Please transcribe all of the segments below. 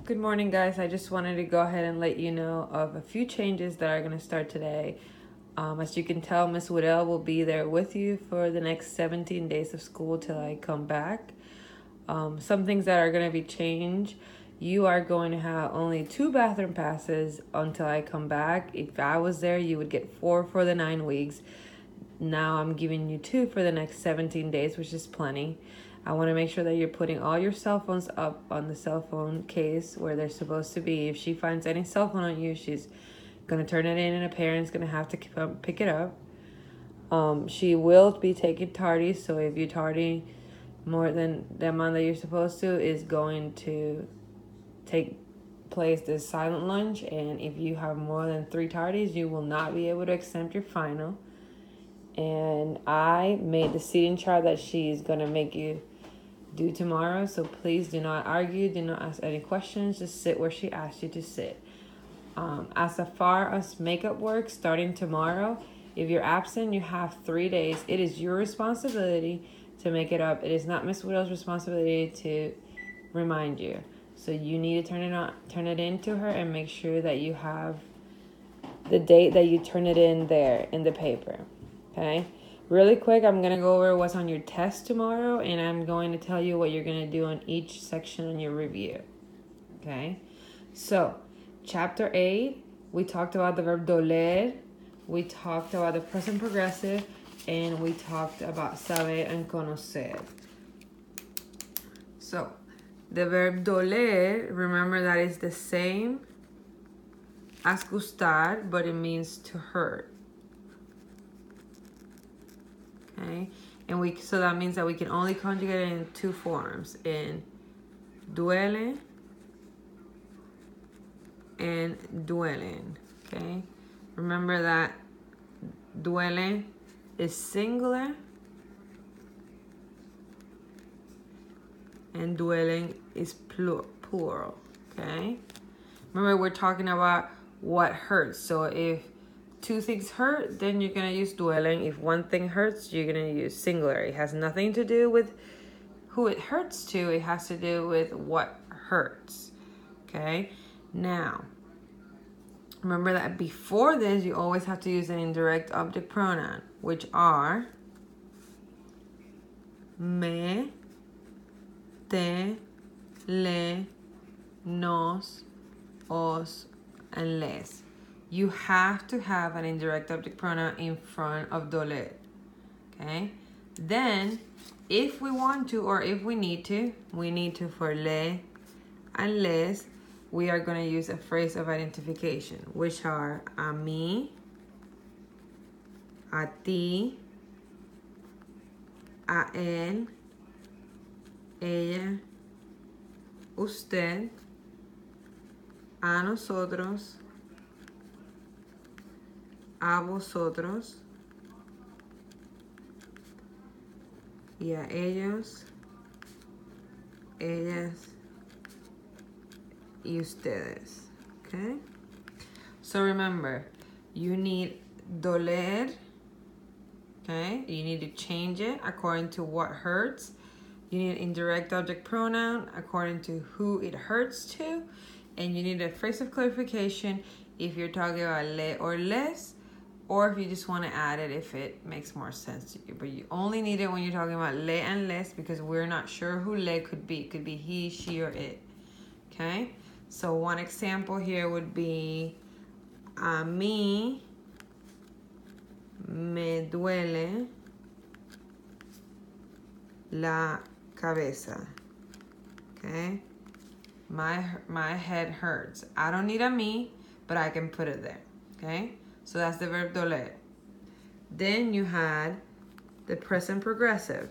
Good morning, guys. I just wanted to go ahead and let you know of a few changes that are going to start today. As you can tell, Miss Woodell will be there with you for the next 17 days of school till I come back. Some things that are going to be changed. You are going to have only 2 bathroom passes until I come back. If I was there, you would get 4 for the 9 weeks. Now I'm giving you 2 for the next 17 days, which is plenty. I want to make sure that you're putting all your cell phones up on the cell phone case where they're supposed to be. If she finds any cell phone on you, she's going to turn it in and a parent's going to have to pick it up. She will be taking tardies, so if you tardy more than the amount that you're supposed to, is going to take place this silent lunch. And if you have more than 3 tardies, you will not be able to exempt your final. And I made the seating chart that she's going to make you do tomorrow, so please do not argue, do not ask any questions, just sit where she asked you to sit. As far as makeup work, starting tomorrow, if you're absent, you have 3 days. It is your responsibility to make it up. It is not Miss Widow's responsibility to remind you. So you need to turn it in to her and make sure that you have the date that you turn it in there in the paper. Okay? Really quick, I'm going to go over what's on your test tomorrow, and I'm going to tell you what you're going to do on each section in your review. Okay? So, chapter 8, we talked about the verb doler, we talked about the present progressive, and we talked about saber and conocer. So, the verb doler, remember that is the same as gustar, but it means to hurt. Okay, and so that means that we can only conjugate it in 2 forms, in duele and duelen. Okay, remember that duele is singular and duelen is plural. Okay, remember we're talking about what hurts. So if 2 things hurt, then you're going to use duelen. If 1 thing hurts, you're going to use singular. It has nothing to do with who it hurts to. It has to do with what hurts. Okay? Now, remember that before this, you always have to use an indirect object pronoun, which are me, te, le, nos, os, and les. You have to have an indirect object pronoun in front of doler. Okay? Then, if we want to or if we need to for le and les, we are going to use a phrase of identification, which are a mí, a ti, a él, ella, usted, a nosotros, a vosotros y a ellos, ellas y ustedes. Okay? So remember, you need doler. Okay? You need to change it according to what hurts. You need indirect object pronoun according to who it hurts to. And you need a phrase of clarification if you're talking about le or les, or if you just want to add it if it makes more sense to you. But you only need it when you're talking about le and les, because we're not sure who le could be. It could be he, she, or it. Okay? So one example here would be, a mí me duele la cabeza. Okay? My head hurts. I don't need a mí, but I can put it there. Okay? So that's the verb doler. Then you had the present progressive.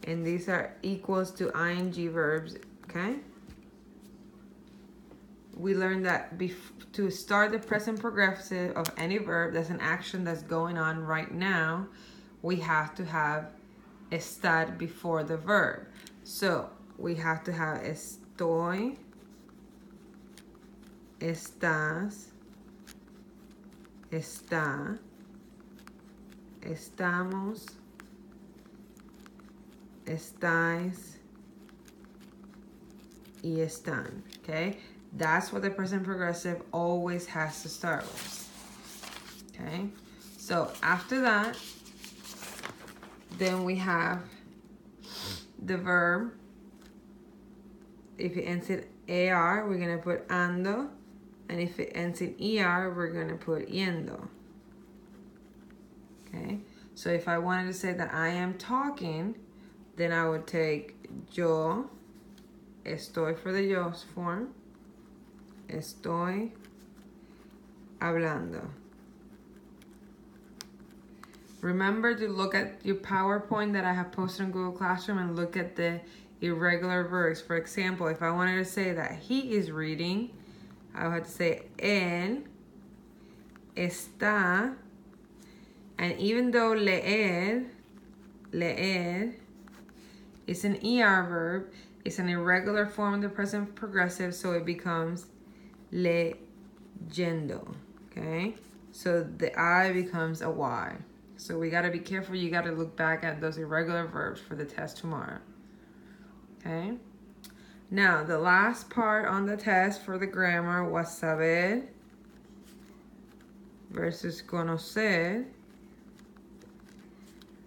And these are equals to ing verbs, okay? We learned that to start the present progressive of any verb, that's an action that's going on right now, we have to have estar before the verb. So we have to have estoy, estás, está, estamos, estáis, y están, okay? That's what the present progressive always has to start with, okay? So after that, then we have the verb. If it ends in AR, we're gonna put ando, and if it ends in ER, we're gonna put yendo, okay? So if I wanted to say that I am talking, then I would take yo, estoy for the yo form, estoy hablando. Remember to look at your PowerPoint that I have posted in Google Classroom and look at the irregular verbs. For example, if I wanted to say that he is reading, I would have to say él está, and even though leer is an ER verb, it's an irregular form of the present progressive, so it becomes leyendo, okay? So the I becomes a Y. So we gotta be careful. You gotta look back at those irregular verbs for the test tomorrow, okay? Now, the last part on the test for the grammar was saber versus conocer,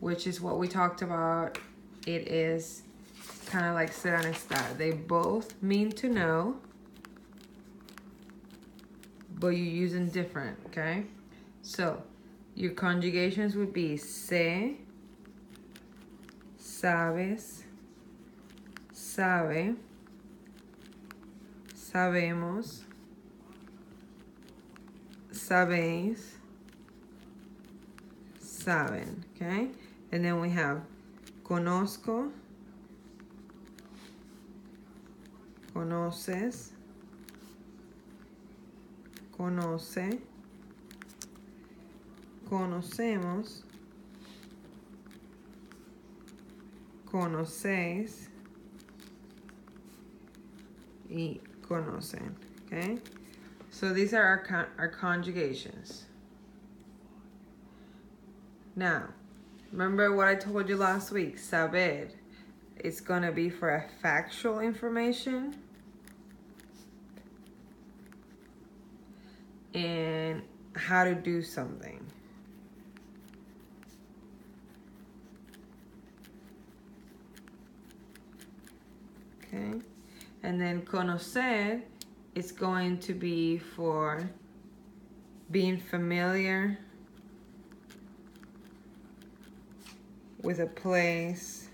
which is what we talked about. It is kind of like ser and estar. They both mean to know, but you're using different, okay? So your conjugations would be sé, sabes, sabe, sabemos, sabéis, saben, okay? And then we have conozco, conoces, conoce, conocemos, conocéis, y conocen, okay? So these are our conjugations. Now, remember what I told you last week, saber. It's gonna be for a factual information and how to do something. Okay, and then conocer is going to be for being familiar with a place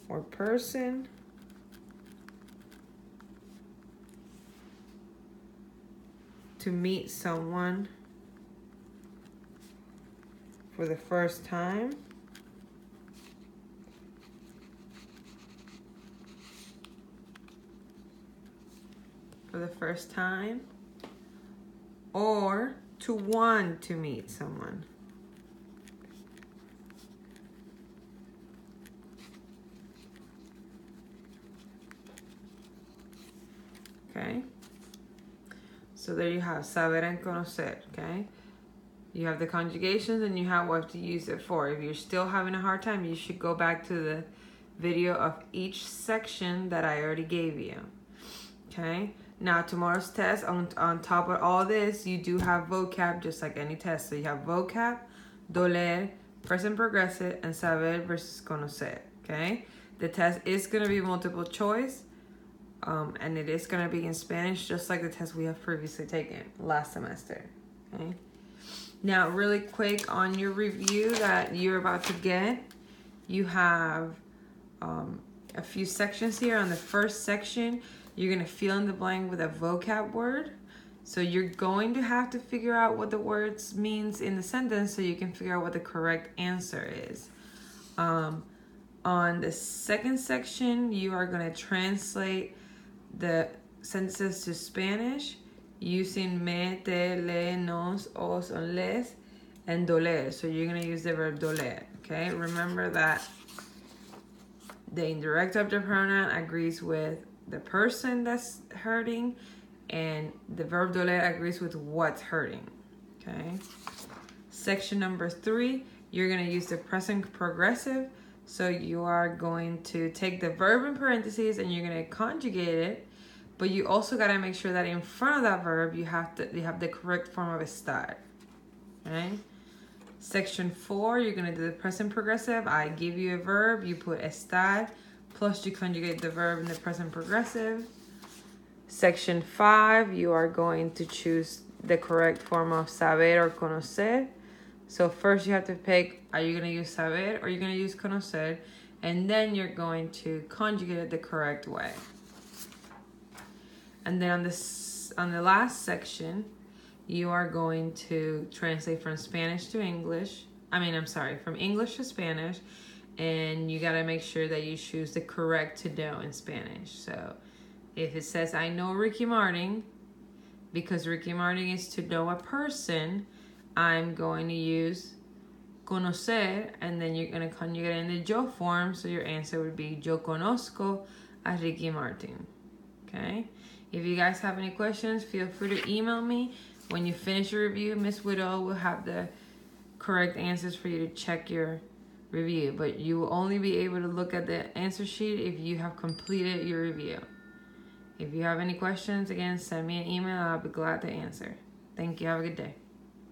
or person, to meet someone for the first time, or to want to meet someone. Okay, so there you have saber and conocer, okay? You have the conjugations and you have what to use it for. If you're still having a hard time, you should go back to the video of each section that I already gave you, okay? Now, tomorrow's test, on top of all this, you do have vocab just like any test. So you have vocab, doler, present progressive, and saber versus conocer, okay? The test is going to be multiple choice, and it is going to be in Spanish, just like the test we have previously taken last semester, okay? Now, really quick on your review that you're about to get, you have a few sections here. On the first section, you're going to fill in the blank with a vocab word. So you're going to have to figure out what the words means in the sentence so you can figure out what the correct answer is. On the second section, you are going to translate the sentences to Spanish using me, te, le, nos, os, o les, and doler. So you're going to use the verb doler, okay? Remember that the indirect object pronoun agrees with the person that's hurting, and the verb doler agrees with what's hurting, okay? Section number 3, you're going to use the present progressive. So you are going to take the verb in parentheses and you're going to conjugate it. But you also got to make sure that in front of that verb, you have the correct form of estar. Right? Section 4, you're going to do the present progressive. I give you a verb, you put estar, plus you conjugate the verb in the present progressive. Section 5, you are going to choose the correct form of saber or conocer. So first you have to pick, are you going to use saber or are you going to use conocer? And then you're going to conjugate it the correct way. And then on the last section, you are going to translate from Spanish to English. From English to Spanish. And you got to make sure that you choose the correct to know in Spanish. So if it says, I know Ricky Martin, because Ricky Martin is to know a person, I'm going to use conocer, and then you're going to conjugate it in the yo form, so your answer would be yo conozco a Ricky Martin. Okay? If you guys have any questions, feel free to email me. When you finish your review, Miss Widow will have the correct answers for you to check your review, but you will only be able to look at the answer sheet if you have completed your review. If you have any questions, again, send me an email. I'll be glad to answer. Thank you. Have a good day.